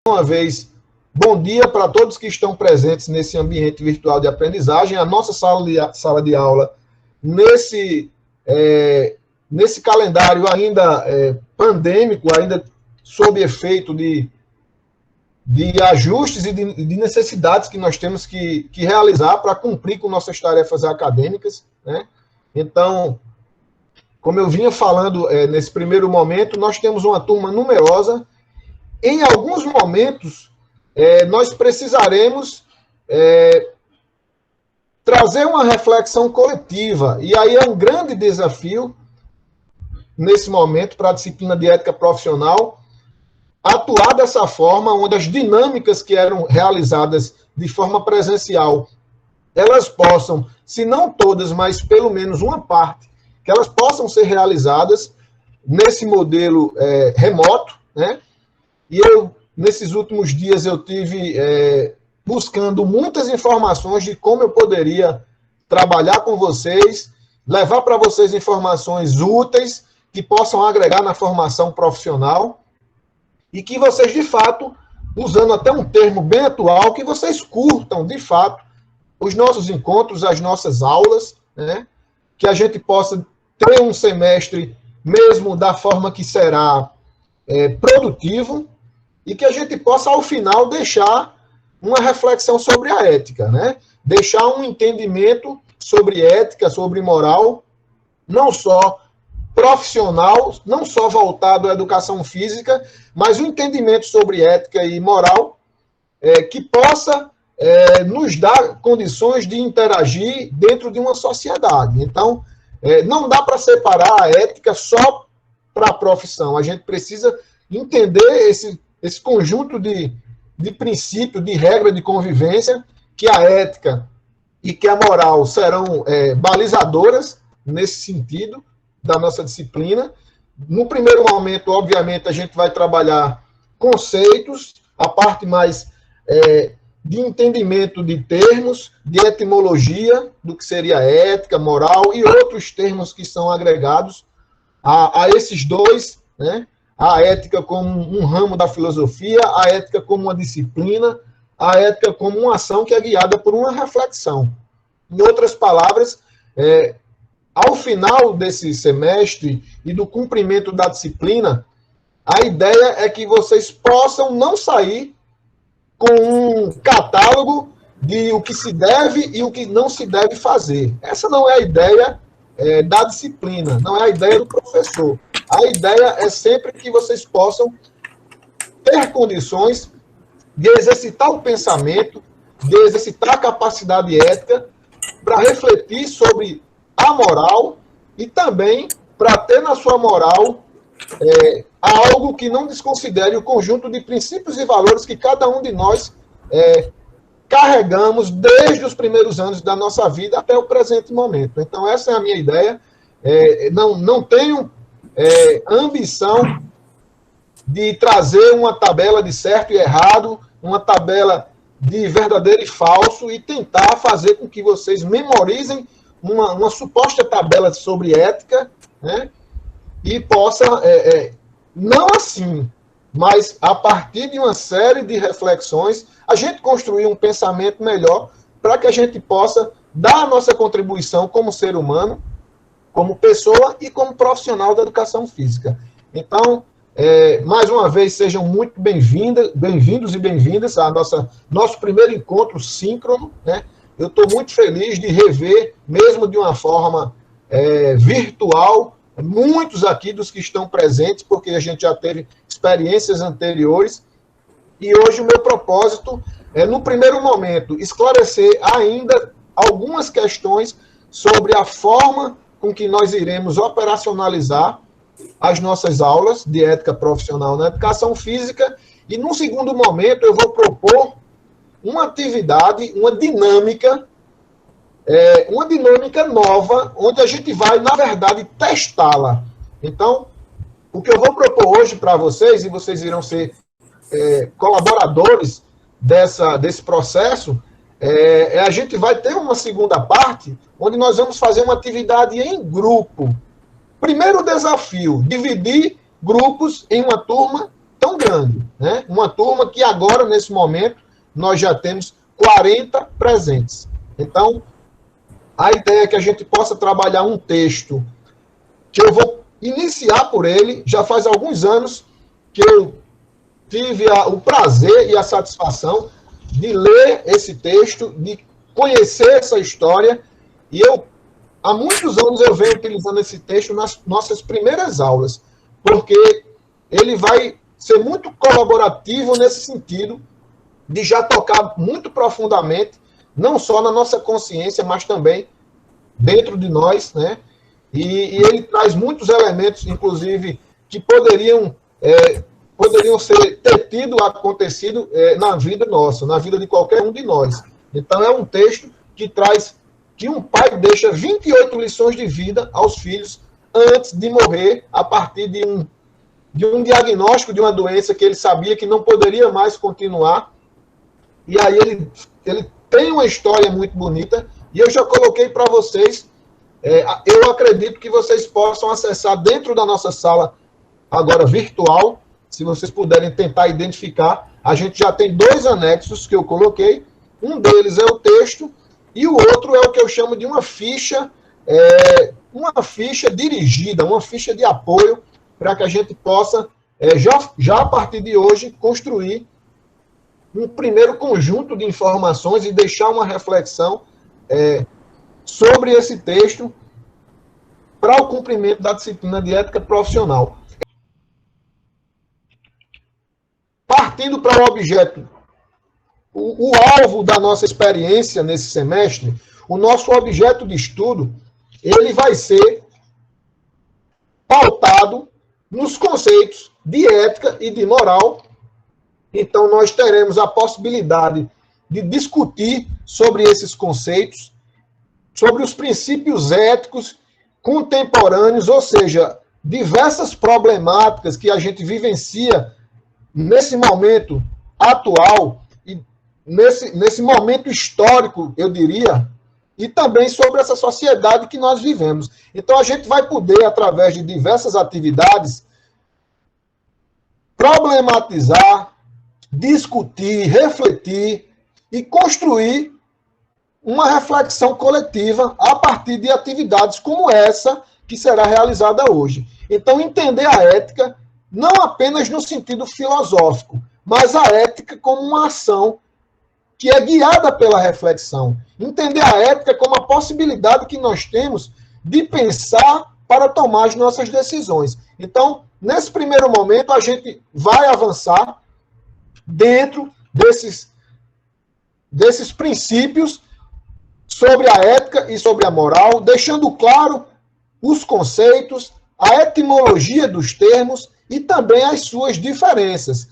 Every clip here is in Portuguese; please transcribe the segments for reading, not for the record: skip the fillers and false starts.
Uma vez, bom dia para todos que estão presentes nesse ambiente virtual de aprendizagem. A nossa sala de aula, nesse calendário ainda pandêmico, ainda sob efeito de ajustes e de necessidades que nós temos que realizar para cumprir com nossas tarefas acadêmicas, né? Então, como eu vinha falando nesse primeiro momento, nós temos uma turma numerosa. Em alguns momentos, nós precisaremos trazer uma reflexão coletiva, e aí é um grande desafio, nesse momento, para a disciplina de ética profissional, atuar dessa forma, onde as dinâmicas que eram realizadas de forma presencial, elas possam, se não todas, mas pelo menos uma parte, que elas possam ser realizadas nesse modelo remoto, né? E nesses últimos dias, eu tive buscando muitas informações de como eu poderia trabalhar com vocês, levar para vocês informações úteis, que possam agregar na formação profissional, e que vocês, de fato, usando até um termo bem atual, que vocês curtam, de fato, os nossos encontros, as nossas aulas, né? Que a gente possa ter um semestre, mesmo da forma que será produtivo, e que a gente possa, ao final, deixar uma reflexão sobre a ética, né? Deixar um entendimento sobre ética, sobre moral, não só profissional, não só voltado à educação física, mas um entendimento sobre ética e moral que possa nos dar condições de interagir dentro de uma sociedade. Então, não dá para separar a ética só para a profissão. A gente precisa entender esse conjunto de princípios, de regra de convivência, que a ética e que a moral serão balizadoras nesse sentido da nossa disciplina. No primeiro momento, obviamente, a gente vai trabalhar conceitos, a parte mais de entendimento de termos, de etimologia, do que seria ética, moral, e outros termos que são agregados a esses dois, né? A ética como um ramo da filosofia, a ética como uma disciplina, a ética como uma ação que é guiada por uma reflexão. Em outras palavras, ao final desse semestre e do cumprimento da disciplina, a ideia é que vocês possam não sair com um catálogo de o que se deve e o que não se deve fazer. Essa não é a ideia da disciplina, não é a ideia do professor. A ideia é sempre que vocês possam ter condições de exercitar o pensamento, de exercitar a capacidade ética para refletir sobre a moral e também para ter na sua moral algo que não desconsidere o conjunto de princípios e valores que cada um de nós carregamos desde os primeiros anos da nossa vida até o presente momento. Então, essa é a minha ideia. Não tenho ambição de trazer uma tabela de certo e errado, uma tabela de verdadeiro e falso, e tentar fazer com que vocês memorizem uma suposta tabela sobre ética, né? E possa, não assim, mas a partir de uma série de reflexões, a gente construir um pensamento melhor para que a gente possa dar a nossa contribuição como ser humano, como pessoa e como profissional da educação física. Então, mais uma vez, sejam muito bem-vindos e bem-vindas a nosso primeiro encontro síncrono, né? Eu estou muito feliz de rever, mesmo de uma forma virtual, muitos aqui dos que estão presentes, porque a gente já teve experiências anteriores, e hoje o meu propósito é, no primeiro momento, esclarecer ainda algumas questões sobre a forma com que nós iremos operacionalizar as nossas aulas de ética profissional na educação física, e num segundo momento eu vou propor uma atividade, uma dinâmica nova, onde a gente vai, na verdade, testá-la. Então, o que eu vou propor hoje para vocês, e vocês irão ser colaboradores desse processo, a gente vai ter uma segunda parte, onde nós vamos fazer uma atividade em grupo. Primeiro desafio, dividir grupos em uma turma tão grande, né? né? Uma turma que agora, nesse momento, nós já temos 40 presentes. Então, a ideia é que a gente possa trabalhar um texto que eu vou iniciar por ele. Já faz alguns anos que eu tive o prazer e a satisfação de ler esse texto, de conhecer essa história, e há muitos anos eu venho utilizando esse texto nas nossas primeiras aulas, porque ele vai ser muito colaborativo nesse sentido de já tocar muito profundamente, não só na nossa consciência, mas também dentro de nós, né? E ele traz muitos elementos, inclusive, que poderiam ter acontecido na vida nossa, na vida de qualquer um de nós. Então, é um texto que traz que um pai deixa 28 lições de vida aos filhos antes de morrer, a partir de um diagnóstico de uma doença que ele sabia que não poderia mais continuar. E aí ele tem uma história muito bonita, e eu já coloquei para vocês, eu acredito que vocês possam acessar dentro da nossa sala, agora virtual, se vocês puderem tentar identificar. A gente já tem 2 anexos que eu coloquei, um deles é o texto, e o outro é o que eu chamo de uma ficha dirigida, uma ficha de apoio, para que a gente possa, já a partir de hoje, construir um primeiro conjunto de informações e deixar uma reflexão sobre esse texto para o cumprimento da disciplina de ética profissional. Partindo para o objeto, o alvo da nossa experiência nesse semestre, o nosso objeto de estudo, ele vai ser pautado nos conceitos de ética e de moral. Então, nós teremos a possibilidade de discutir sobre esses conceitos, sobre os princípios éticos contemporâneos, ou seja, diversas problemáticas que a gente vivencia nesse momento atual, e nesse momento histórico, eu diria, e também sobre essa sociedade que nós vivemos. Então, a gente vai poder, através de diversas atividades, problematizar, discutir, refletir e construir uma reflexão coletiva a partir de atividades como essa que será realizada hoje. Então, entender a ética não apenas no sentido filosófico, mas a ética como uma ação que é guiada pela reflexão. Entender a ética como a possibilidade que nós temos de pensar para tomar as nossas decisões. Então, nesse primeiro momento, a gente vai avançar dentro desses princípios sobre a ética e sobre a moral, deixando claro os conceitos, a etimologia dos termos e também as suas diferenças.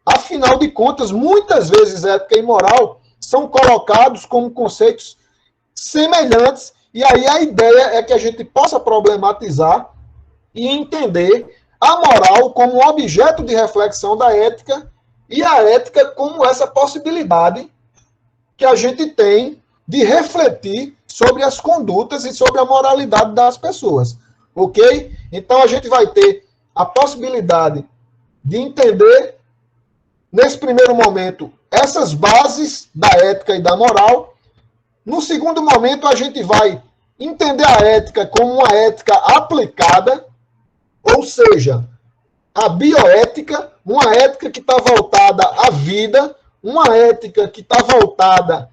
Afinal de contas, muitas vezes ética e moral são colocados como conceitos semelhantes, e aí a ideia é que a gente possa problematizar e entender a moral como objeto de reflexão da ética e a ética como essa possibilidade que a gente tem de refletir sobre as condutas e sobre a moralidade das pessoas. Ok? Então, a gente vai ter a possibilidade de entender, nesse primeiro momento, essas bases da ética e da moral. No segundo momento, a gente vai entender a ética como uma ética aplicada, ou seja, a bioética, uma ética que está voltada à vida, uma ética que está voltada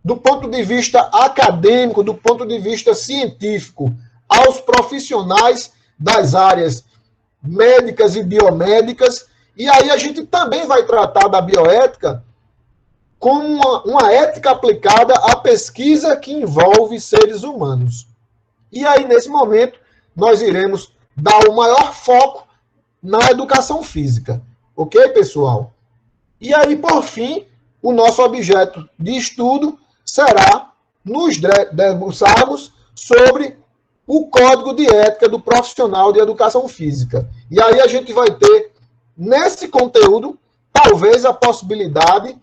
do ponto de vista acadêmico, do ponto de vista científico, aos profissionais das áreas médicas e biomédicas. E aí a gente também vai tratar da bioética como uma ética aplicada à pesquisa que envolve seres humanos. E aí, nesse momento, nós iremos dar o maior foco na educação física. Ok, pessoal? E aí, por fim, o nosso objeto de estudo será nos debruçarmos sobre o Código de Ética do Profissional de Educação Física. E aí a gente vai ter, nesse conteúdo, talvez a possibilidade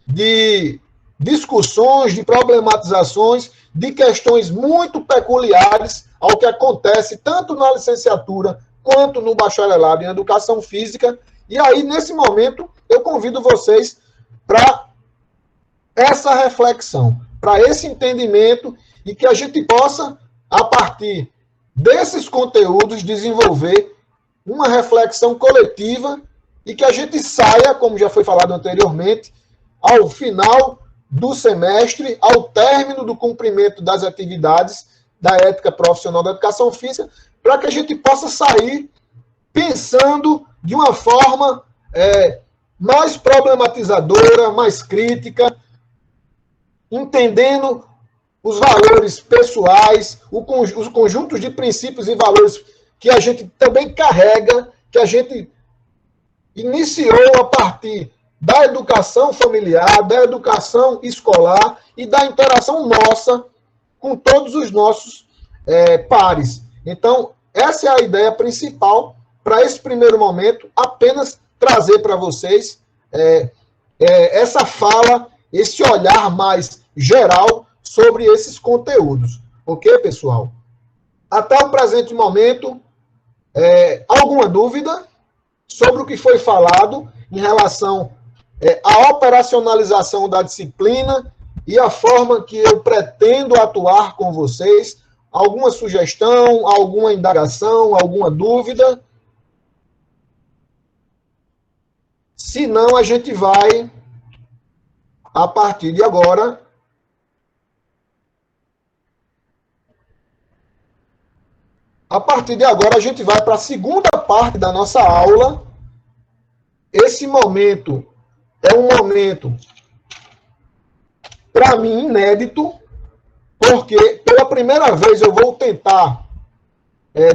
de discussões, de problematizações, de questões muito peculiares ao que acontece tanto na licenciatura quanto no bacharelado em Educação Física, E aí, nesse momento, eu convido vocês para essa reflexão, para esse entendimento e que a gente possa, a partir desses conteúdos, desenvolver uma reflexão coletiva e que a gente saia, como já foi falado anteriormente, ao final do semestre, ao término do cumprimento das atividades da ética profissional da educação física, para que a gente possa sair pensando de uma forma mais problematizadora, mais crítica, entendendo os valores pessoais, os conjuntos de princípios e valores que a gente também carrega, que a gente iniciou a partir da educação familiar, da educação escolar e da interação nossa com todos os nossos pares. Então, essa é a ideia principal para esse primeiro momento, apenas trazer para vocês essa fala, esse olhar mais geral sobre esses conteúdos. Ok, pessoal? Até o presente momento, alguma dúvida sobre o que foi falado em relação à operacionalização da disciplina e a forma que eu pretendo atuar com vocês? Alguma sugestão, alguma indagação, alguma dúvida? Se não, a gente vai, a partir de agora, a gente vai para a segunda parte da nossa aula. Esse momento é um momento, para mim, inédito, porque pela primeira vez eu vou tentar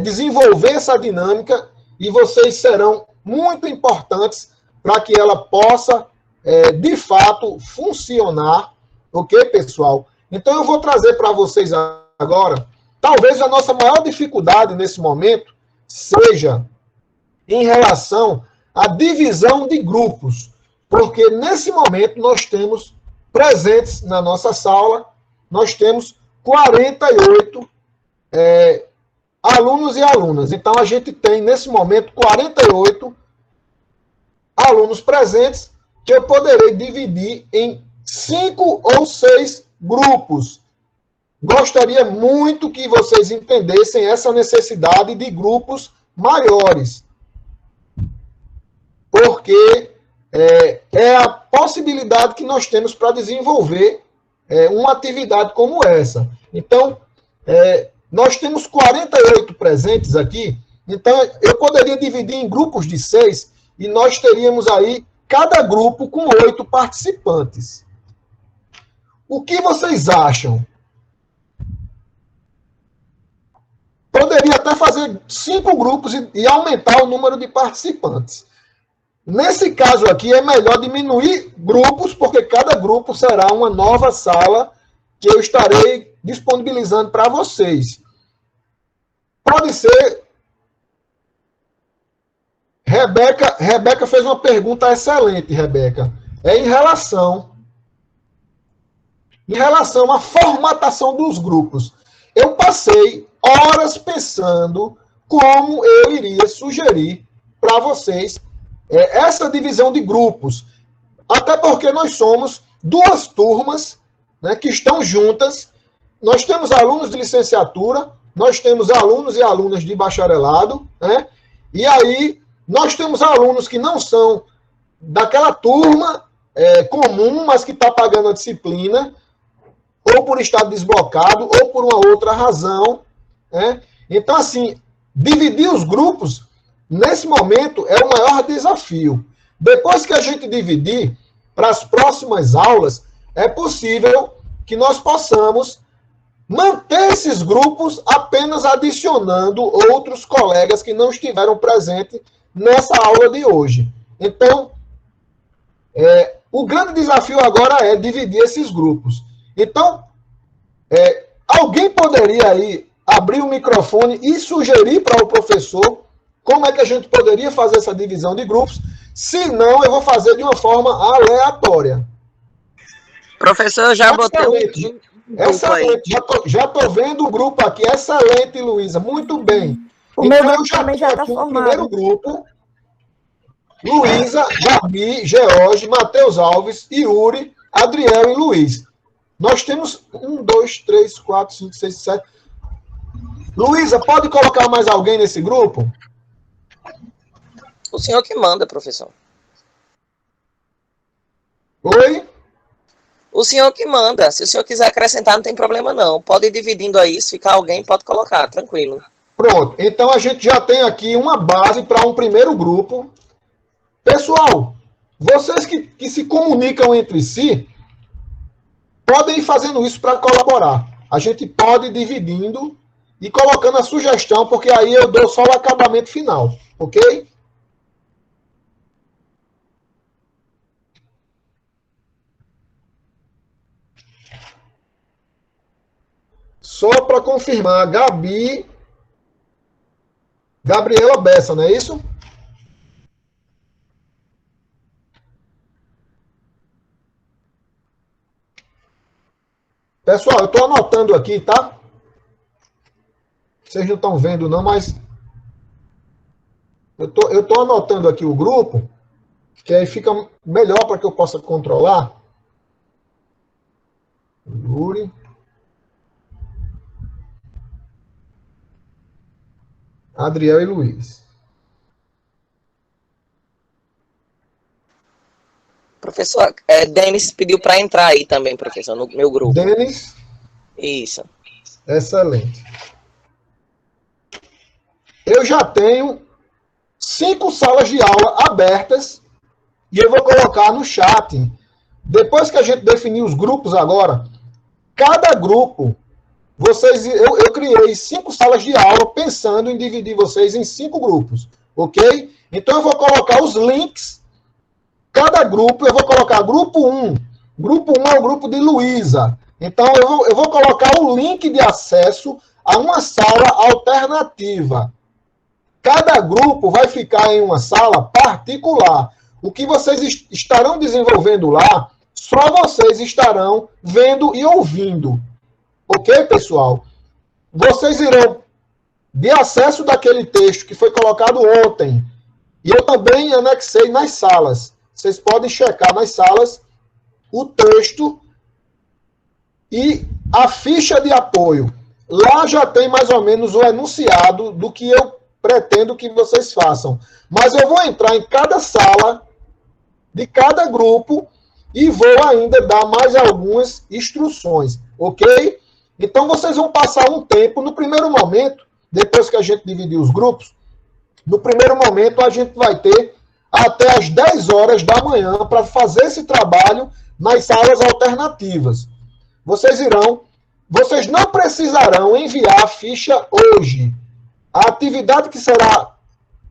desenvolver essa dinâmica e vocês serão muito importantes para que ela possa, de fato, funcionar. Ok, pessoal? Então, eu vou trazer para vocês agora, talvez a nossa maior dificuldade nesse momento seja em relação à divisão de grupos, porque nesse momento nós temos presentes na nossa sala, nós temos 48 alunos e alunas. Então, a gente tem, nesse momento, 48 alunos presentes que eu poderei dividir em 5 ou 6 grupos. Gostaria muito que vocês entendessem essa necessidade de grupos maiores, porque é a possibilidade que nós temos para desenvolver uma atividade como essa. Então, nós temos 48 presentes aqui, então eu poderia dividir em grupos de 6 e nós teríamos aí cada grupo com 8 participantes. O que vocês acham? Poderia até fazer 5 grupos e aumentar o número de participantes. Nesse caso aqui, é melhor diminuir grupos, porque cada grupo será uma nova sala que eu estarei disponibilizando para vocês. Pode ser... Rebeca fez uma pergunta excelente, Rebeca. Em relação à formatação dos grupos. Eu passei horas pensando como eu iria sugerir para vocês essa divisão de grupos. Até porque nós somos 2 turmas, né, que estão juntas. Nós temos alunos de licenciatura, nós temos alunos e alunas de bacharelado, né? E aí nós temos alunos que não são daquela turma comum, mas que está pagando a disciplina, ou por estar desblocado, ou por uma outra razão, né? Então, assim, dividir os grupos, nesse momento, é o maior desafio. Depois que a gente dividir, para as próximas aulas, é possível que nós possamos manter esses grupos apenas adicionando outros colegas que não estiveram presentes nessa aula de hoje. Então, o grande desafio agora é dividir esses grupos. Então, alguém poderia aí abrir o microfone e sugerir para o professor como é que a gente poderia fazer essa divisão de grupos? Se não, eu vou fazer de uma forma aleatória. Professor, eu já botei um excelente. Já estou vendo o grupo aqui. Excelente, Luísa. Muito bem. O meu grupo também já está formado. Primeiro grupo. Luísa, Gabi, George, Matheus Alves, Yuri, Adriel e Luiz. Nós temos 1, 2, 3, 4, 5, 6, 7. Luísa, pode colocar mais alguém nesse grupo? O senhor que manda, professor. Oi? O senhor que manda. Se o senhor quiser acrescentar, não tem problema não. Pode ir dividindo aí, se ficar alguém, pode colocar, tranquilo. Pronto. Então a gente já tem aqui uma base para um primeiro grupo. Pessoal, vocês que se comunicam entre si, podem ir fazendo isso para colaborar. A gente pode ir dividindo e colocando a sugestão, porque aí eu dou só o acabamento final, ok? Só para confirmar, Gabriela Bessa, não é isso? Pessoal, eu estou anotando aqui, tá? Vocês não estão vendo não, mas eu tô anotando aqui o grupo, que aí fica melhor para que eu possa controlar. Yuri. Adriel e Luiz. Professor, Denis pediu para entrar aí também, professor, no meu grupo. Denis. Isso. Excelente. Eu já tenho 5 salas de aula abertas e eu vou colocar no chat. Depois que a gente definir os grupos agora, cada grupo, eu criei 5 salas de aula pensando em dividir vocês em 5 grupos, ok? Então eu vou colocar os links. Cada grupo, eu vou colocar grupo 1. Grupo 1 é o grupo de Luísa. Então, eu vou colocar o link de acesso a uma sala alternativa. Cada grupo vai ficar em uma sala particular. O que vocês estarão desenvolvendo lá, só vocês estarão vendo e ouvindo. Ok, pessoal? Vocês irão de acesso daquele texto que foi colocado ontem. E eu também anexei nas salas. Vocês podem checar nas salas o texto e a ficha de apoio. Lá já tem mais ou menos o enunciado do que eu pretendo que vocês façam. Mas eu vou entrar em cada sala de cada grupo e vou ainda dar mais algumas instruções, ok? Então vocês vão passar um tempo, no primeiro momento, depois que a gente dividir os grupos, no primeiro momento a gente vai ter até as 10 horas da manhã para fazer esse trabalho nas salas alternativas. Vocês não precisarão enviar a ficha hoje. A atividade que será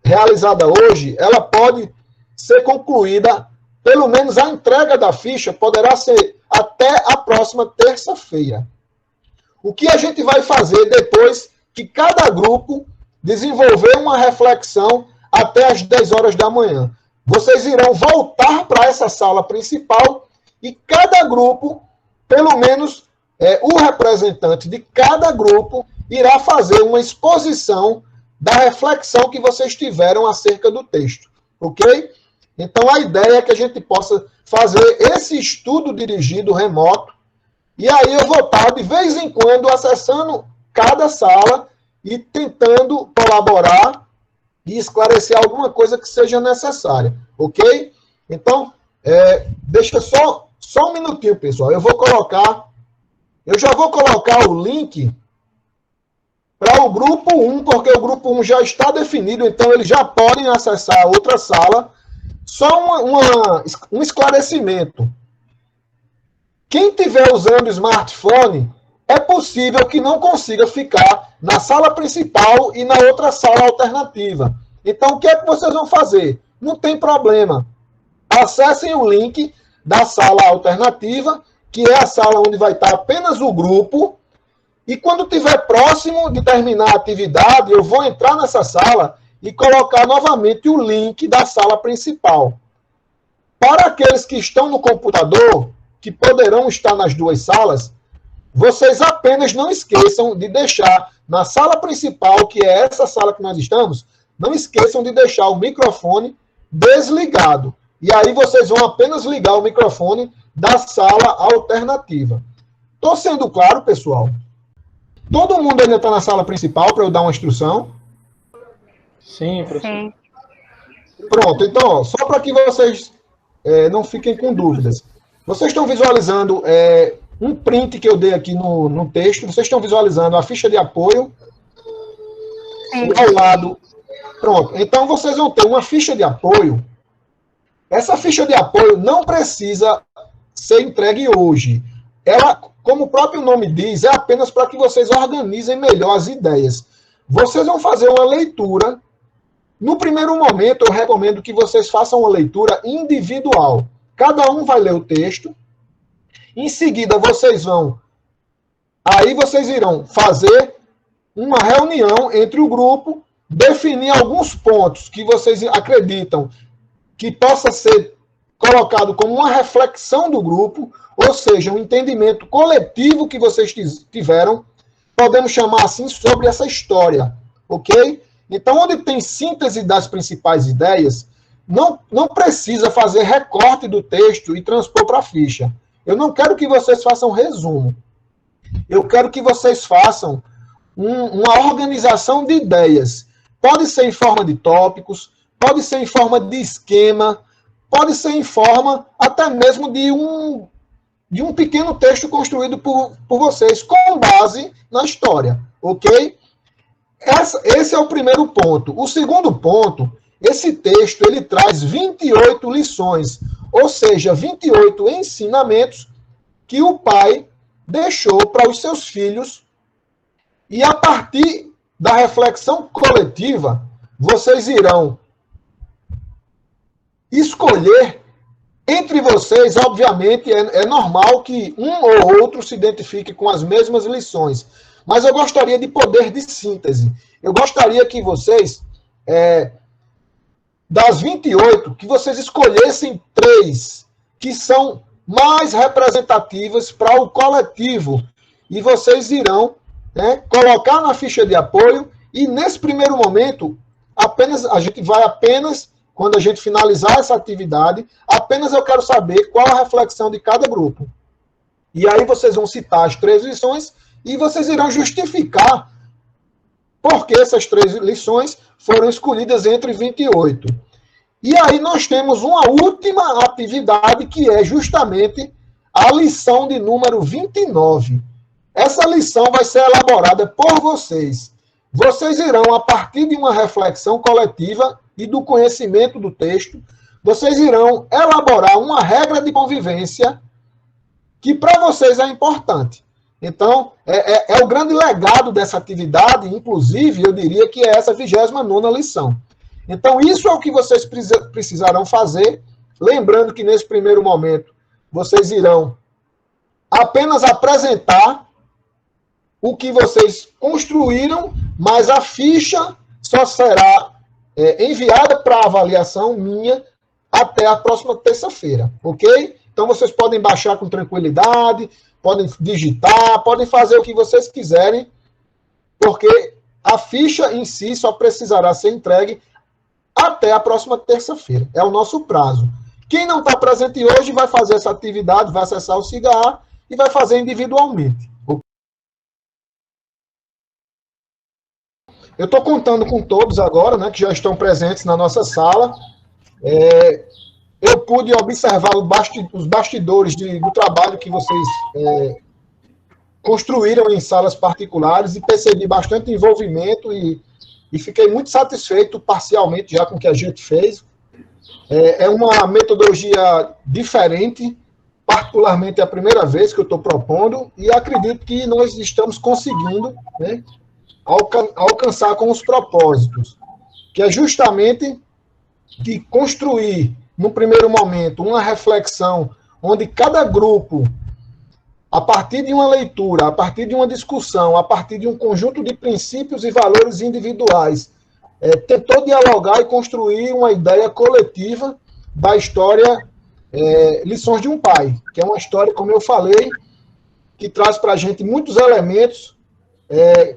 realizada hoje, ela pode ser concluída, pelo menos a entrega da ficha poderá ser até a próxima terça-feira. O que a gente vai fazer depois que cada grupo desenvolver uma reflexão até as 10 horas da manhã? Vocês irão voltar para essa sala principal e cada grupo, pelo menos o representante de cada grupo, irá fazer uma exposição da reflexão que vocês tiveram acerca do texto, ok? Então, a ideia é que a gente possa fazer esse estudo dirigido remoto e aí eu vou estar, de vez em quando, acessando cada sala e tentando colaborar e esclarecer alguma coisa que seja necessária, ok? Então, deixa só um minutinho, pessoal. Eu já vou colocar o link para o grupo 1, porque o grupo 1 já está definido, então eles já podem acessar a outra sala. Só um esclarecimento. Quem estiver usando smartphone, é possível que não consiga ficar na sala principal e na outra sala alternativa. Então, o que é que vocês vão fazer? Não tem problema. Acessem o link da sala alternativa, que é a sala onde vai estar apenas o grupo, e quando estiver próximo de terminar a atividade, eu vou entrar nessa sala e colocar novamente o link da sala principal. Para aqueles que estão no computador, que poderão estar nas duas salas, vocês apenas não esqueçam de deixar na sala principal, que é essa sala que nós estamos, não esqueçam de deixar o microfone desligado. E aí vocês vão apenas ligar o microfone da sala alternativa. Estou sendo claro, pessoal? Todo mundo ainda está na sala principal para eu dar uma instrução? Sim, professor. Sim. Pronto, então, ó, só para que vocês não fiquem com dúvidas. Vocês estão visualizando um print que eu dei aqui no texto, vocês estão visualizando a ficha de apoio. Sim. Ao lado. Pronto, então vocês vão ter uma ficha de apoio. Essa ficha de apoio não precisa ser entregue hoje. Ela, como o próprio nome diz, é apenas para que vocês organizem melhor as ideias. Vocês vão fazer uma leitura. No primeiro momento, eu recomendo que vocês façam uma leitura individual. Cada um vai ler o texto. Em seguida, vocês irão fazer uma reunião entre o grupo, definir alguns pontos que vocês acreditam que possa ser colocado como uma reflexão do grupo, ou seja, um entendimento coletivo que vocês tiveram, podemos chamar assim, sobre essa história, ok? Então, onde tem síntese das principais ideias, não precisa fazer recorte do texto e transpor para a ficha. Eu não quero que vocês façam resumo. Eu quero que vocês façam uma organização de ideias. Pode ser em forma de tópicos, pode ser em forma de esquema, pode ser em forma até mesmo de um pequeno texto construído por vocês, com base na história, ok? Esse é o primeiro ponto. O segundo ponto, esse texto ele traz 28 lições, ou seja, 28 ensinamentos que o pai deixou para os seus filhos, e a partir da reflexão coletiva, vocês irão escolher entre vocês, obviamente, é normal que um ou outro se identifique com as mesmas lições, mas eu gostaria de poder de síntese. Eu gostaria que vocês, das 28, que vocês escolhessem 3 que são mais representativas para o coletivo, e vocês irão colocar na ficha de apoio, e nesse primeiro momento, a gente vai apenas, quando a gente finalizar essa atividade, apenas eu quero saber qual a reflexão de cada grupo. E aí vocês vão citar as 3 lições, e vocês irão justificar por que essas 3 lições foram escolhidas entre 28. E aí nós temos uma última atividade, que é justamente a lição de número 29. Essa lição vai ser elaborada por vocês. Vocês irão, a partir de uma reflexão coletiva e do conhecimento do texto, vocês irão elaborar uma regra de convivência que para vocês é importante. Então, é o grande legado dessa atividade, inclusive, eu diria que é essa 29ª lição. Então, isso é o que vocês precisarão fazer, lembrando que nesse primeiro momento, vocês irão apenas apresentar o que vocês construíram, mas a ficha só será enviada para avaliação minha até a próxima terça-feira, ok? Então, vocês podem baixar com tranquilidade, podem digitar, podem fazer o que vocês quiserem, porque a ficha em si só precisará ser entregue até a próxima terça-feira. É o nosso prazo. Quem não está presente hoje vai fazer essa atividade, vai acessar o SIGA e vai fazer individualmente. Eu estou contando com todos agora, né, que já estão presentes na nossa sala. Eu pude observar os bastidores do trabalho que vocês construíram em salas particulares e percebi bastante envolvimento e fiquei muito satisfeito parcialmente já com o que a gente fez. É uma metodologia diferente, particularmente é a primeira vez que eu estou propondo, e acredito que nós estamos conseguindo, né, alcançar com os propósitos, que é justamente de construir, no primeiro momento, uma reflexão onde cada grupo, a partir de uma leitura, a partir de uma discussão, a partir de um conjunto de princípios e valores individuais, tentou dialogar e construir uma ideia coletiva da história Lições de um Pai, que é uma história, como eu falei, que traz para a gente muitos elementos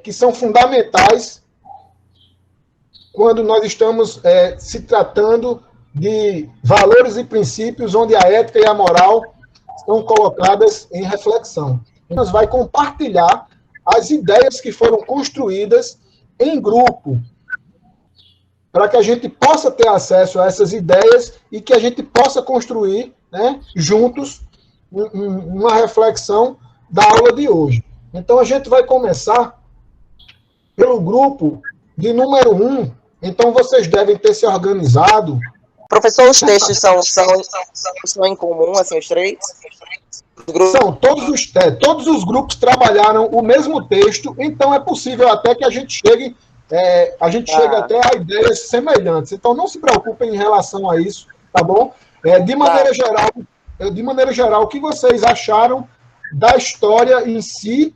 que são fundamentais quando nós estamos se tratando de valores e princípios onde a ética e a moral são colocadas em reflexão. Nós vai compartilhar as ideias que foram construídas em grupo, para que a gente possa ter acesso a essas ideias e que a gente possa construir, né, juntos uma reflexão da aula de hoje. Então, a gente vai começar pelo grupo de número 1. Então, vocês devem ter se organizado. Professor, os textos são em comum, assim, os três? São, todos os grupos trabalharam o mesmo texto, então é possível até que a gente chegue até a ideias semelhantes. Então, não se preocupem em relação a isso, tá bom? De maneira geral, o que vocês acharam da história em si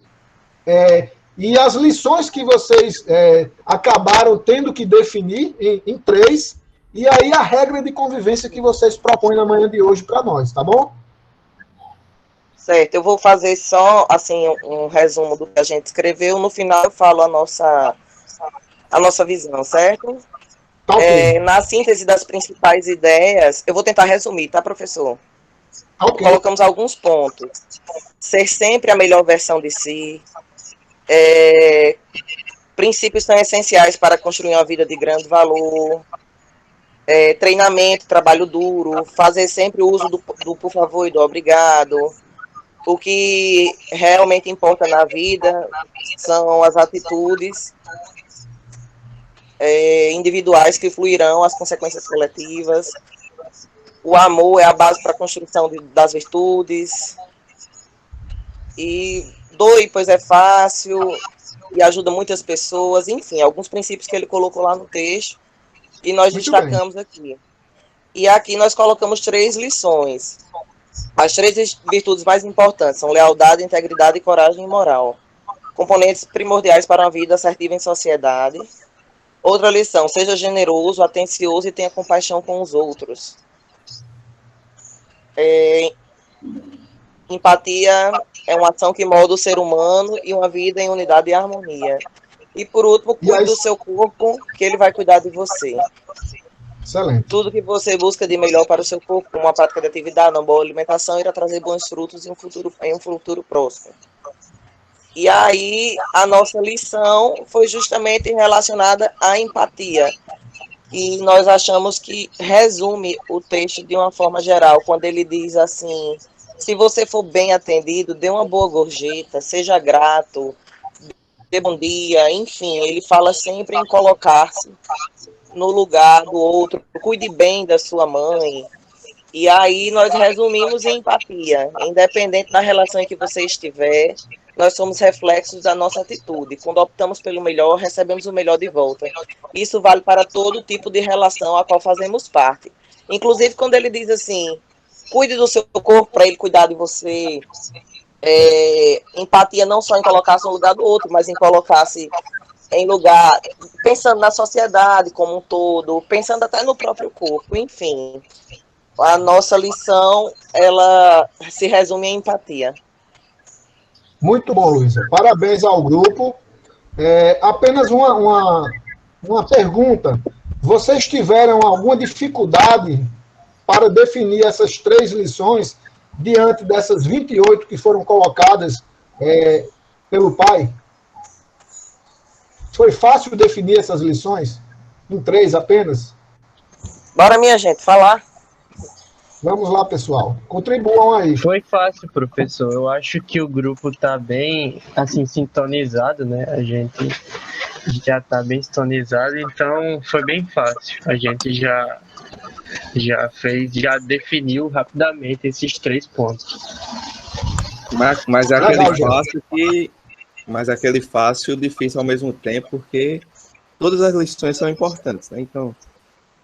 e as lições que vocês acabaram tendo que definir em 3, e aí a regra de convivência que vocês propõem na manhã de hoje para nós, tá bom? Certo, eu vou fazer só assim um resumo do que a gente escreveu. No final eu falo a nossa visão, certo? Okay. Na síntese das principais ideias, eu vou tentar resumir, tá, professor? Okay. Colocamos alguns pontos. Ser sempre a melhor versão de si. Princípios são essenciais para construir uma vida de grande valor. Treinamento, trabalho duro. Fazer sempre uso do por favor e do obrigado. O que realmente importa na vida são as atitudes individuais que fluirão as consequências coletivas. O amor é a base para a construção das virtudes. E doe, pois é fácil, e ajuda muitas pessoas. Enfim, alguns princípios que ele colocou lá no texto, e nós Muito destacamos bem. aqui. E aqui nós colocamos 3 lições. As 3 virtudes mais importantes são lealdade, integridade e coragem moral. Componentes primordiais para uma vida assertiva em sociedade. Outra lição, seja generoso, atencioso e tenha compaixão com os outros. Empatia é uma ação que molda o ser humano e uma vida em unidade e harmonia. E por último, cuide do seu corpo, que ele vai cuidar de você. Excelente. Tudo que você busca de melhor para o seu corpo, como uma prática de atividade, uma boa alimentação, irá trazer bons frutos em um futuro próximo. E aí, a nossa lição foi justamente relacionada à empatia. E nós achamos que resume o texto de uma forma geral, quando ele diz assim: se você for bem atendido, dê uma boa gorjeta, seja grato, dê bom dia, enfim, ele fala sempre em colocar-se no lugar do outro, cuide bem da sua mãe. E aí nós resumimos em empatia. Independente da relação em que você estiver, nós somos reflexos da nossa atitude. Quando optamos pelo melhor, recebemos o melhor de volta. Isso vale para todo tipo de relação a qual fazemos parte. Inclusive quando ele diz assim: cuide do seu corpo para ele cuidar de você. Empatia não só em colocar-se no lugar do outro, mas em colocar-se em lugar, pensando na sociedade como um todo, pensando até no próprio corpo, enfim. A nossa lição, ela se resume em empatia. Muito bom, Luísa. Parabéns ao grupo. Apenas uma pergunta. Vocês tiveram alguma dificuldade para definir essas 3 lições diante dessas 28 que foram colocadas pelo pai? Foi fácil definir essas lições? Em 3 apenas? Bora, minha gente, falar. Vamos lá, pessoal. Contribuam aí. Foi fácil, professor. Eu acho que o grupo está bem, assim, sintonizado, né? A gente já está bem sintonizado, então foi bem fácil. A gente já definiu rapidamente esses 3 pontos. Mas aquele fácil, difícil ao mesmo tempo, porque todas as lições são importantes, né? Então,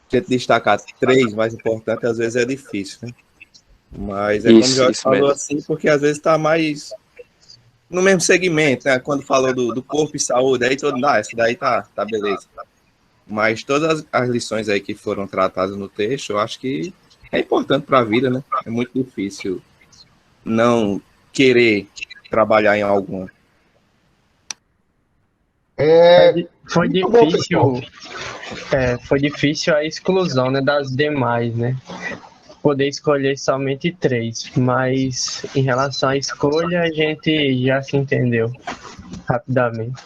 a gente destacar 3 mais importantes, às vezes é difícil, né? Mas como o Jorge falou assim, porque às vezes está mais no mesmo segmento, né? Quando falou do corpo e saúde, aí todo mundo, isso daí tá beleza. Mas todas as lições aí que foram tratadas no texto, eu acho que é importante para a vida, né? É muito difícil não querer trabalhar em alguma. Foi difícil. foi difícil a exclusão, né, das demais, né? Poder escolher somente 3, mas em relação à escolha a gente já se entendeu rapidamente.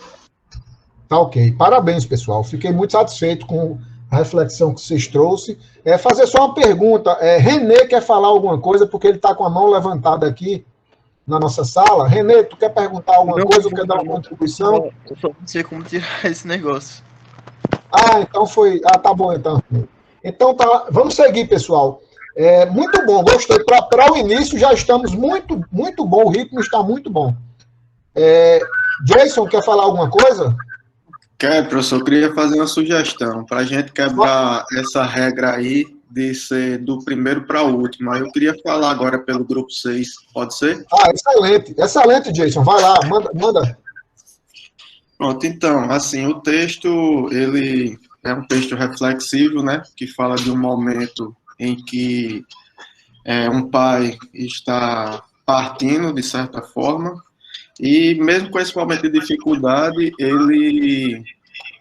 Tá ok. Parabéns, pessoal. Fiquei muito satisfeito com a reflexão que vocês trouxeram. Fazer só uma pergunta. Renê quer falar alguma coisa, porque ele está com a mão levantada aqui na nossa sala. Renê, tu quer perguntar alguma coisa ou quer dar uma contribuição? Eu só não sei como tirar esse negócio. Então foi. Tá bom, então. Então tá. Vamos seguir, pessoal. Muito bom, gostei. Para o início já estamos muito, muito bom. O ritmo está muito bom. Jason, quer falar alguma coisa? Quero, professor, eu queria fazer uma sugestão para a gente quebrar essa regra aí de ser do primeiro para o último. Aí eu queria falar agora pelo grupo 6, pode ser? Excelente, excelente, Jason. Vai lá, manda. Pronto, então, assim, o texto, ele é um texto reflexivo, né, que fala de um momento em que um pai está partindo, de certa forma, e mesmo com esse momento de dificuldade, ele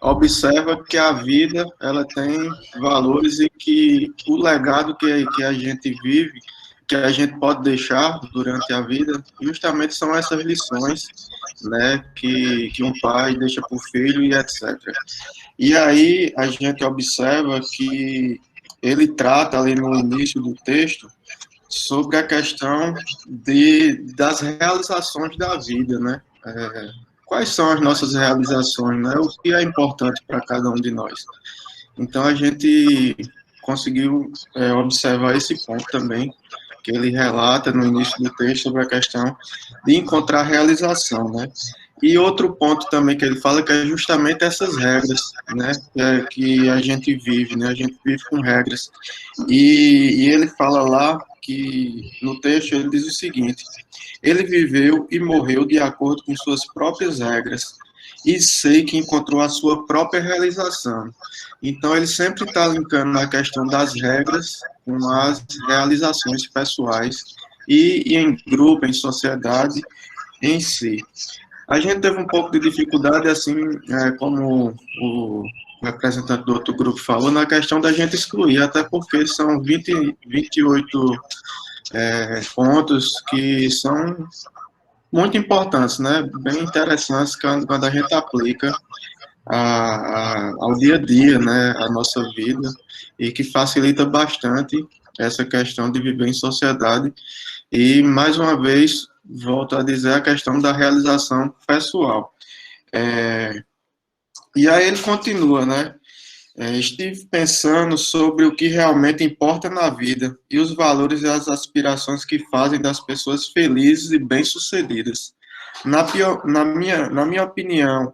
observa que a vida, ela tem valores e que o legado que a gente vive, que a gente pode deixar durante a vida, justamente são essas lições, né, que um pai deixa para o filho e etc. E aí a gente observa que ele trata ali no início do texto sobre a questão das realizações da vida, né? Quais são as nossas realizações, né? O que é importante para cada um de nós. Então, a gente conseguiu observar esse ponto também, que ele relata no início do texto sobre a questão de encontrar realização, né? E outro ponto também que ele fala que é justamente essas regras, né, que a gente vive, né, a gente vive com regras. E ele fala lá que, no texto, ele diz o seguinte: ele viveu e morreu de acordo com suas próprias regras, e sei que encontrou a sua própria realização. Então, ele sempre está linkando a questão das regras com as realizações pessoais e em grupo, em sociedade em si. A gente teve um pouco de dificuldade, assim, como o representante do outro grupo falou, na questão da gente excluir, até porque são 28 pontos que são muito importantes, né? Bem interessantes quando a gente aplica ao dia a dia, né? A nossa vida, e que facilita bastante essa questão de viver em sociedade. E, mais uma vez, volto a dizer a questão da realização pessoal. E aí ele continua, né? Estive pensando sobre o que realmente importa na vida e os valores e as aspirações que fazem das pessoas felizes e bem-sucedidas. Na minha opinião,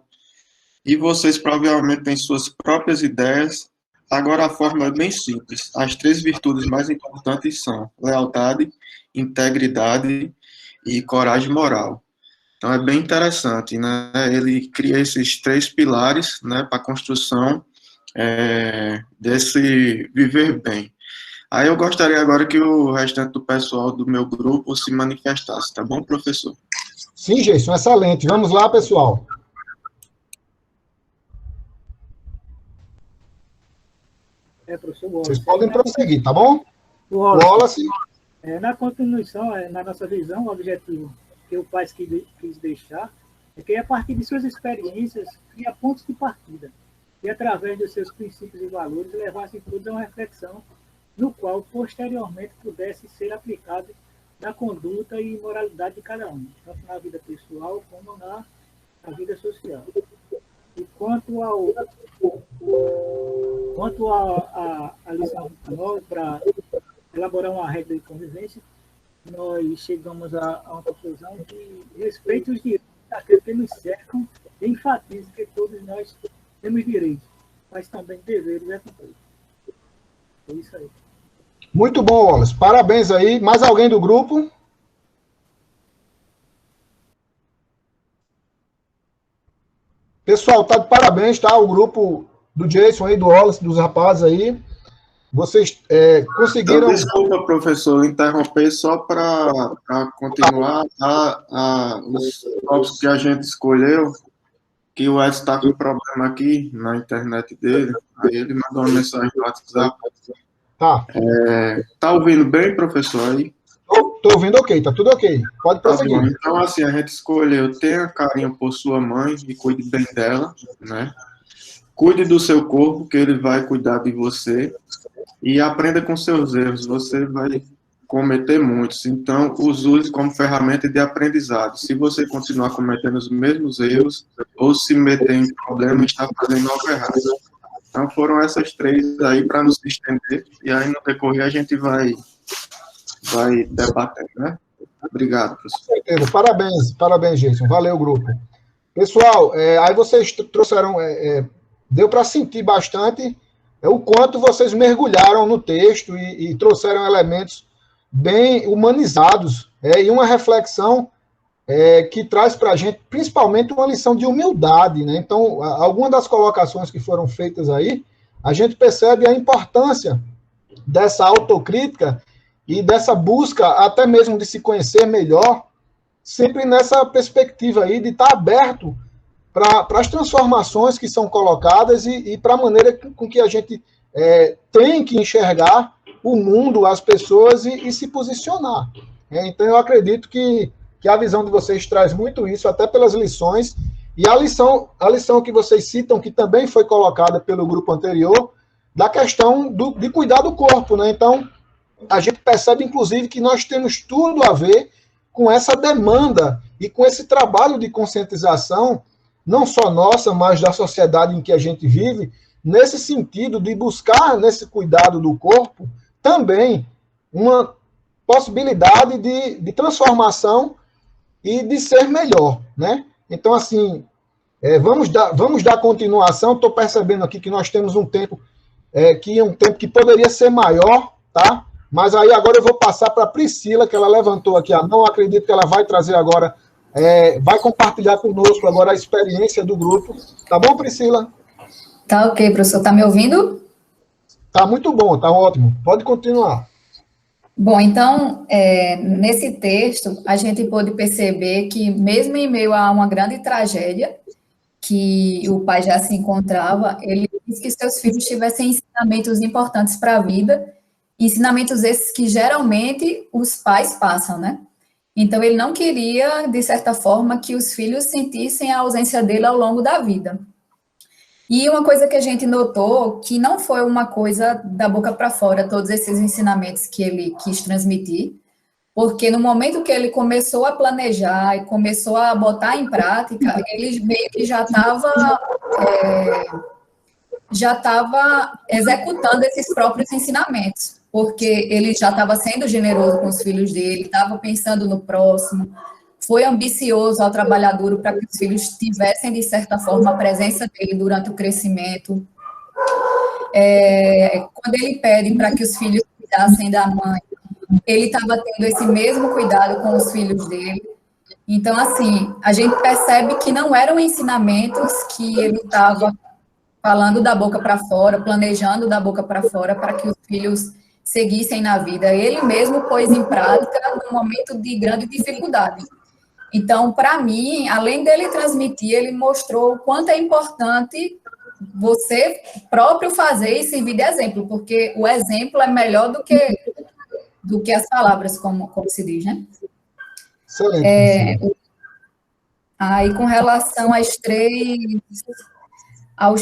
e vocês provavelmente têm suas próprias ideias, agora a forma é bem simples. As 3 virtudes mais importantes são lealdade, integridade e coragem moral. Então é bem interessante, né? Ele cria esses 3 pilares, né, para a construção desse viver bem. Aí eu gostaria agora que o restante do pessoal do meu grupo se manifestasse, tá bom, professor? Sim, Jason, excelente. Vamos lá, pessoal. Professor Wallace. Vocês podem prosseguir, tá bom? Wallace. Na continuação, na nossa visão, o objetivo que o pai quis deixar é que, a partir de suas experiências, cria pontos de partida e, através dos seus princípios e valores, levassem todos a uma reflexão no qual, posteriormente, pudesse ser aplicado na conduta e moralidade de cada um, tanto na vida pessoal como na vida social. E quanto à lição 9, para elaborar uma regra de convivência, nós chegamos a uma conclusão que respeita os direitos daqueles que nos cercam e enfatiza que todos nós temos direitos, mas também deveres a cumprir. É isso aí. Muito bom, Wallace. Parabéns aí. Mais alguém do grupo? Pessoal, tá de parabéns, tá? O grupo do Jason aí, do Wallace, dos rapazes aí. Vocês conseguiram... Então, desculpa, professor, interromper só para continuar os tópicos que a gente escolheu. que o Edson está com problema aqui na internet dele. Aí ele mandou uma mensagem no WhatsApp. Tá. Tá ouvindo bem, professor, aí? Tô ouvindo ok, tá tudo ok. Pode Tá prosseguir. bom. Então, assim, a gente escolheu: tenha carinho por sua mãe e cuide bem dela, né? Cuide do seu corpo, que ele vai cuidar de você. E aprenda com seus erros. Você vai cometer muitos. Então, os use como ferramenta de aprendizado. Se você continuar cometendo os mesmos erros ou se meter em problema, está fazendo algo errado. Então, foram essas três aí para nos estender. E aí, no decorrer, a gente vai debatendo, né? Obrigado, professor. Com certeza. Parabéns, Jason. Valeu, grupo. Pessoal, aí vocês trouxeram, deu para sentir bastante o quanto vocês mergulharam no texto e trouxeram elementos bem humanizados, e uma reflexão que traz para a gente, principalmente, uma lição de humildade, né? Então, algumas das colocações que foram feitas aí, a gente percebe a importância dessa autocrítica e dessa busca até mesmo de se conhecer melhor, sempre nessa perspectiva aí de estar aberto para as transformações que são colocadas e para a maneira com que a gente tem que enxergar o mundo, as pessoas e se posicionar. Então, eu acredito que a visão de vocês traz muito isso, até pelas lições, e a lição que vocês citam, que também foi colocada pelo grupo anterior, da questão de cuidar do corpo, né? Então, a gente percebe, inclusive, que nós temos tudo a ver com essa demanda e com esse trabalho de conscientização, não só nossa, mas da sociedade em que a gente vive, nesse sentido de buscar, nesse cuidado do corpo, também uma possibilidade de transformação e de ser melhor, né? Então, assim, vamos dar continuação. Estou percebendo aqui que nós temos um tempo que poderia ser maior, tá? Mas aí agora eu vou passar para a Priscila, que ela levantou aqui a mão. Acredito que ela vai trazer agora, vai compartilhar conosco agora a experiência do grupo. Tá bom, Priscila? Tá ok, professor. Tá me ouvindo? Tá muito bom, tá ótimo. Pode continuar. Bom, então, nesse texto, a gente pôde perceber que, mesmo em meio a uma grande tragédia, que o pai já se encontrava, ele quis que seus filhos tivessem ensinamentos importantes para a vida, ensinamentos esses que geralmente os pais passam, né? Então, ele não queria, de certa forma, que os filhos sentissem a ausência dele ao longo da vida. E uma coisa que a gente notou, que não foi uma coisa da boca para fora, todos esses ensinamentos que ele quis transmitir, porque no momento que ele começou a planejar e começou a botar em prática, ele meio que já estava executando esses próprios ensinamentos, porque ele já estava sendo generoso com os filhos dele, estava pensando no próximo, foi ambicioso ao trabalhar duro para que os filhos tivessem, de certa forma, a presença dele durante o crescimento. Quando ele pede para que os filhos cuidassem da mãe, ele estava tendo esse mesmo cuidado com os filhos dele. Então, assim, a gente percebe que não eram ensinamentos que ele estava falando da boca para fora, planejando da boca para fora para que os filhos seguissem na vida. Ele mesmo pôs em prática num momento de grande dificuldade. Então, para mim, além dele transmitir, ele mostrou o quanto é importante você próprio fazer e servir de exemplo, porque o exemplo é melhor do que as palavras, como se diz, né? Excelente. Aí, com relação aos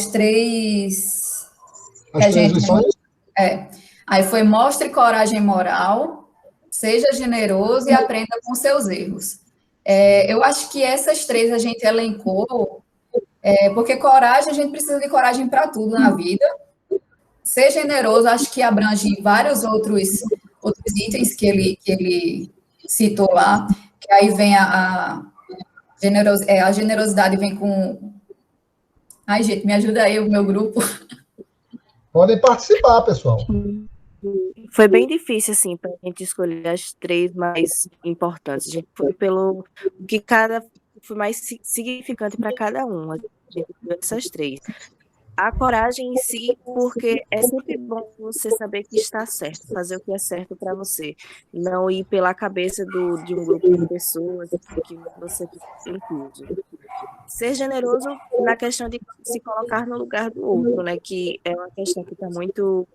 três lições? Aí foi: mostre coragem moral, seja generoso e aprenda com seus erros. Eu acho que essas três a gente elencou, porque coragem, a gente precisa de coragem para tudo na vida. Ser generoso, acho que abrange vários outros itens que ele citou lá, que aí vem a generosidade vem com... Ai, gente, me ajuda aí, o meu grupo. Podem participar, pessoal. Foi bem difícil, assim, para a gente escolher as três mais importantes. A gente foi pelo que foi mais significante para cada um. A gente escolheu essas três. A coragem em si, porque é sempre bom você saber que está certo, fazer o que é certo para você, não ir pela cabeça de um grupo de pessoas que você inclui. ser generoso na questão de se colocar no lugar do outro, né? Que é uma questão que está muito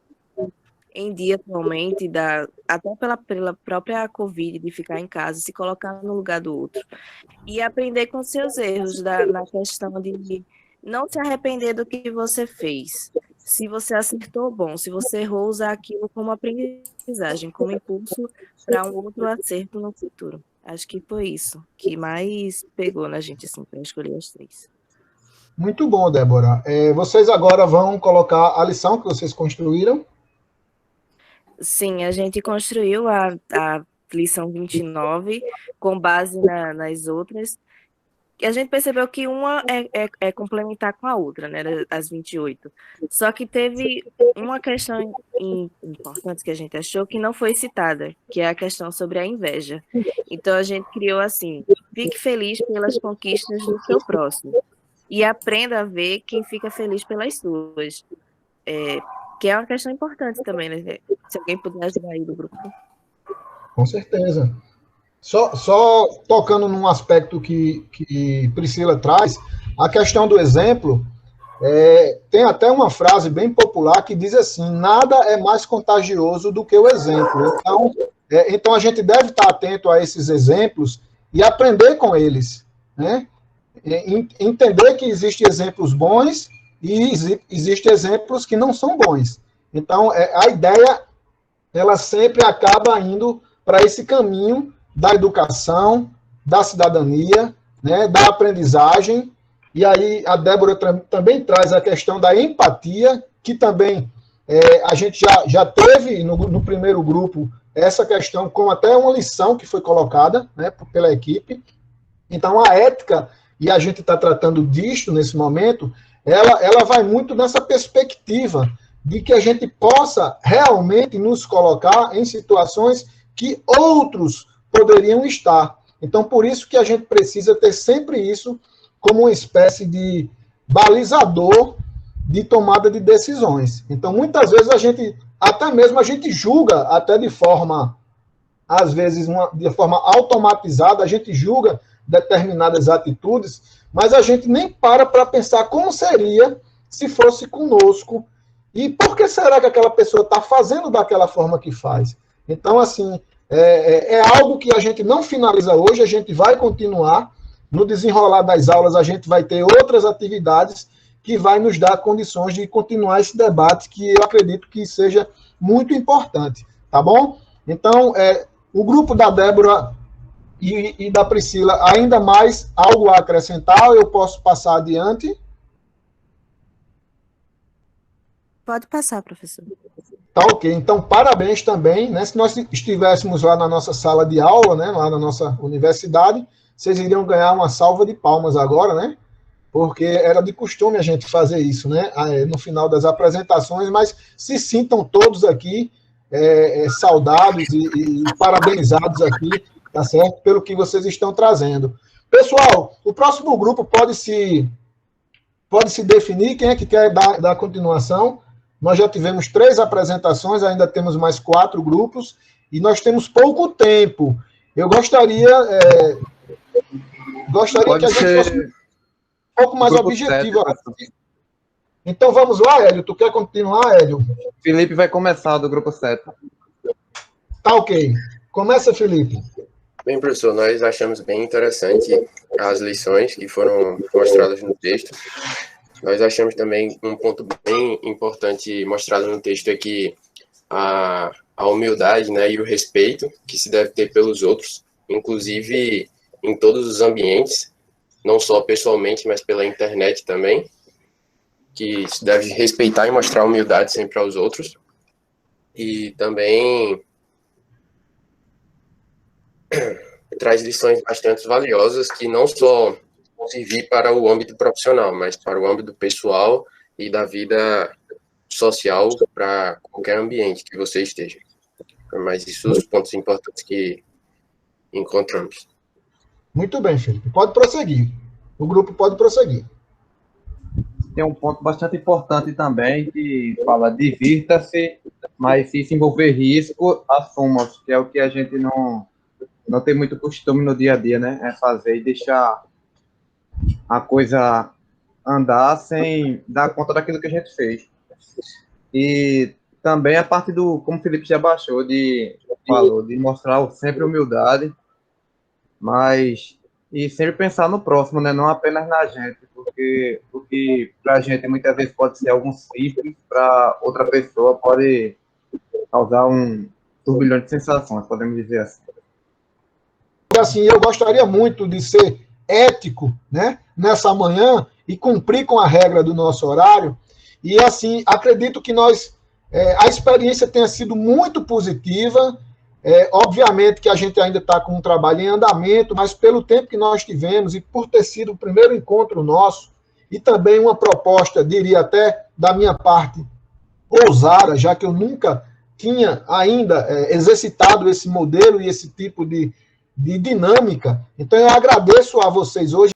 em dia atualmente, até pela própria Covid, de ficar em casa, se colocar no lugar do outro. E aprender com seus erros, na questão de não se arrepender do que você fez. Se você acertou, bom. Se você errou, usar aquilo como aprendizagem, como impulso para um outro acerto no futuro. Acho que foi isso que mais pegou na gente, assim, para escolher as 3. Muito bom, Débora. Vocês agora vão colocar a lição que vocês construíram? Sim, a gente construiu a lição 29 com base nas outras. E a gente percebeu que uma é complementar com a outra, né, as 28. Só que teve uma questão importante que a gente achou que não foi citada, que é a questão sobre a inveja. Então, a gente criou assim: fique feliz pelas conquistas do seu próximo e aprenda a ver quem fica feliz pelas suas. Que é uma questão importante também, né? Se alguém puder ajudar aí do grupo. Com certeza. Só tocando num aspecto que Priscila traz, a questão do exemplo, tem até uma frase bem popular que diz assim: nada é mais contagioso do que o exemplo. Então a gente deve estar atento a esses exemplos e aprender com eles, né? Entender que existem exemplos bons e existem exemplos que não são bons. Então, a ideia, ela sempre acaba indo para esse caminho da educação, da cidadania, né, da aprendizagem. E aí a Débora também traz a questão da empatia, que também a gente já teve no primeiro grupo essa questão como até uma lição que foi colocada, né, pela equipe. Então, a ética, e a gente está tratando disto nesse momento, ela vai muito nessa perspectiva de que a gente possa realmente nos colocar em situações que outros poderiam estar. Então, por isso que a gente precisa ter sempre isso como uma espécie de balizador de tomada de decisões. Então, muitas vezes até mesmo a gente julga, até de forma, às vezes, de forma automatizada, a gente julga determinadas atitudes, mas a gente nem para pensar como seria se fosse conosco e por que será que aquela pessoa está fazendo daquela forma que faz. Então, assim, é algo que a gente não finaliza hoje, a gente vai continuar. No desenrolar das aulas, a gente vai ter outras atividades que vai nos dar condições de continuar esse debate, que eu acredito que seja muito importante, tá bom? Então, o grupo da Débora e da Priscila, ainda mais algo a acrescentar, eu posso passar adiante? Pode passar, professor. Tá ok. Então, parabéns também, né? Se nós estivéssemos lá na nossa sala de aula, né, lá na nossa universidade, vocês iriam ganhar uma salva de palmas agora, né? Porque era de costume a gente fazer isso, né? No final das apresentações, mas se sintam todos aqui saudados e parabenizados aqui, tá certo? Pelo que vocês estão trazendo. Pessoal, o próximo grupo pode se definir. Quem é que quer dar continuação? Nós já tivemos 3 apresentações, ainda temos mais 4 grupos, e nós temos pouco tempo. Eu gostaria que a gente fosse um pouco mais objetivo. Então vamos lá, Hélio. Tu quer continuar, Hélio? Felipe vai começar do grupo 7. Tá ok. Começa, Felipe. Bem, professor, nós achamos bem interessante as lições que foram mostradas no texto. Nós achamos também um ponto bem importante mostrado no texto é que a humildade, né, e o respeito que se deve ter pelos outros, inclusive em todos os ambientes, não só pessoalmente, mas pela internet também, que se deve respeitar e mostrar humildade sempre aos outros. E também traz lições bastante valiosas que não só vão servir para o âmbito profissional, mas para o âmbito pessoal e da vida social para qualquer ambiente que você esteja. Mas isso são os pontos importantes que encontramos. Muito bem, Felipe. Pode prosseguir. O grupo pode prosseguir. Tem um ponto bastante importante também, que fala: divirta-se, mas se envolver risco, assuma, que é o que a gente não tem muito costume no dia a dia, né? É fazer e deixar a coisa andar sem dar conta daquilo que a gente fez. E também a parte do, como o Felipe já falou, de mostrar sempre humildade, mas e sempre pensar no próximo, né? Não apenas na gente, porque o que para a gente muitas vezes pode ser algo simples, para outra pessoa pode causar um turbilhão de sensações, podemos dizer assim. Assim, eu gostaria muito de ser ético, né, nessa manhã e cumprir com a regra do nosso horário. E assim, acredito que a experiência tenha sido muito positiva. Obviamente que a gente ainda está com um trabalho em andamento, mas pelo tempo que nós tivemos e por ter sido o primeiro encontro nosso, e também uma proposta, diria até da minha parte, ousada, já que eu nunca tinha ainda exercitado esse modelo e esse tipo de dinâmica. Então eu agradeço a vocês hoje.